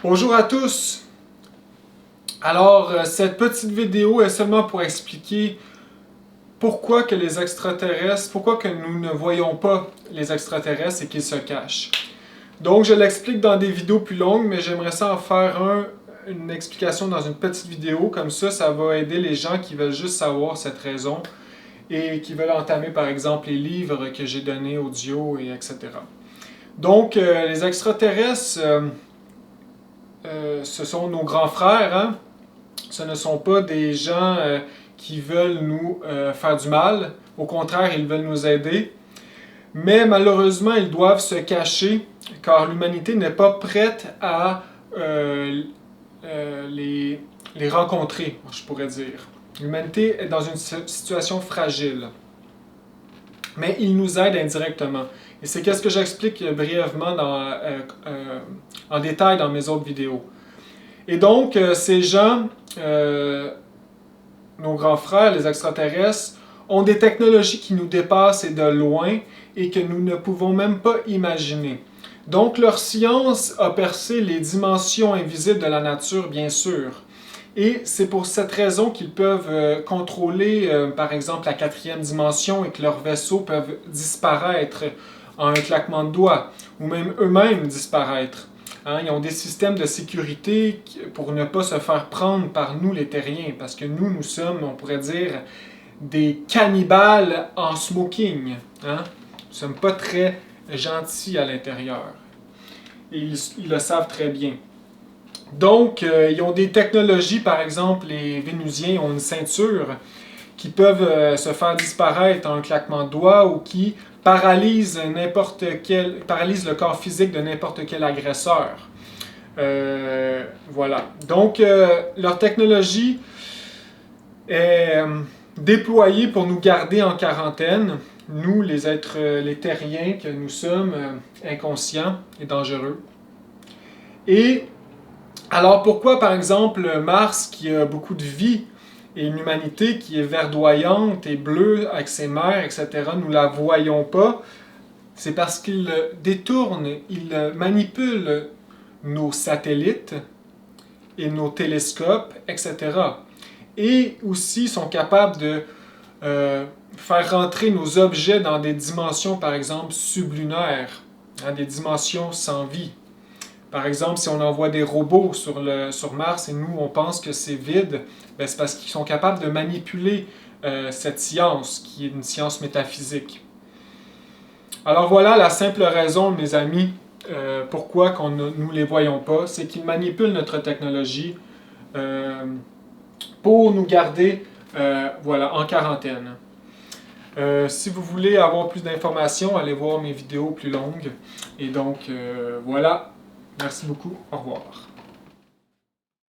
Bonjour à tous! Alors, cette petite vidéo est seulement pour expliquer pourquoi que les extraterrestres, pourquoi que nous ne voyons pas les extraterrestres et qu'ils se cachent. Donc, je l'explique dans des vidéos plus longues, mais j'aimerais ça en faire une explication dans une petite vidéo. Comme ça va aider les gens qui veulent juste savoir cette raison et qui veulent entamer, par exemple, les livres que j'ai donnés, audio, et etc. Donc, les extraterrestres... ce sont nos grands frères, hein? Ce ne sont pas des gens qui veulent nous faire du mal. Au contraire, ils veulent nous aider. Mais malheureusement, ils doivent se cacher car l'humanité n'est pas prête à les rencontrer, je pourrais dire. L'humanité est dans une situation fragile. Mais ils nous aident indirectement. Et c'est ce que j'explique brièvement en détail dans mes autres vidéos. Et donc, ces gens, nos grands frères, les extraterrestres, ont des technologies qui nous dépassent et de loin et que nous ne pouvons même pas imaginer. Donc, leur science a percé les dimensions invisibles de la nature, bien sûr. Et c'est pour cette raison qu'ils peuvent contrôler, par exemple, la 4e dimension et que leurs vaisseaux peuvent disparaître en un claquement de doigts, ou même eux-mêmes disparaître. Hein, ils ont des systèmes de sécurité pour ne pas se faire prendre par nous, les terriens, parce que nous sommes, on pourrait dire, des cannibales en smoking. Hein? Nous ne sommes pas très gentils à l'intérieur. Et ils le savent très bien. Donc, ils ont des technologies, par exemple, les Vénusiens ont une ceinture qui peuvent se faire disparaître en un claquement de doigts ou qui paralysent le corps physique de n'importe quel agresseur. Voilà. Donc, leur technologie est déployée pour nous garder en quarantaine, nous, les êtres, les terriens que nous sommes, inconscients et dangereux. Et alors pourquoi, par exemple, Mars, qui a beaucoup de vie, et une humanité qui est verdoyante et bleue avec ses mers, etc., nous ne la voyons pas? C'est parce qu'il détourne, il manipule nos satellites et nos télescopes, etc. Et aussi sont capables de faire rentrer nos objets dans des dimensions, par exemple, sublunaires, hein, des dimensions sans vie. Par exemple, si on envoie des robots sur Mars et nous, on pense que c'est vide, ben c'est parce qu'ils sont capables de manipuler cette science, qui est une science métaphysique. Alors voilà la simple raison, mes amis, pourquoi nous ne les voyons pas, c'est qu'ils manipulent notre technologie pour nous garder voilà, en quarantaine. Si vous voulez avoir plus d'informations, allez voir mes vidéos plus longues. Et donc, voilà. Merci beaucoup. Au revoir.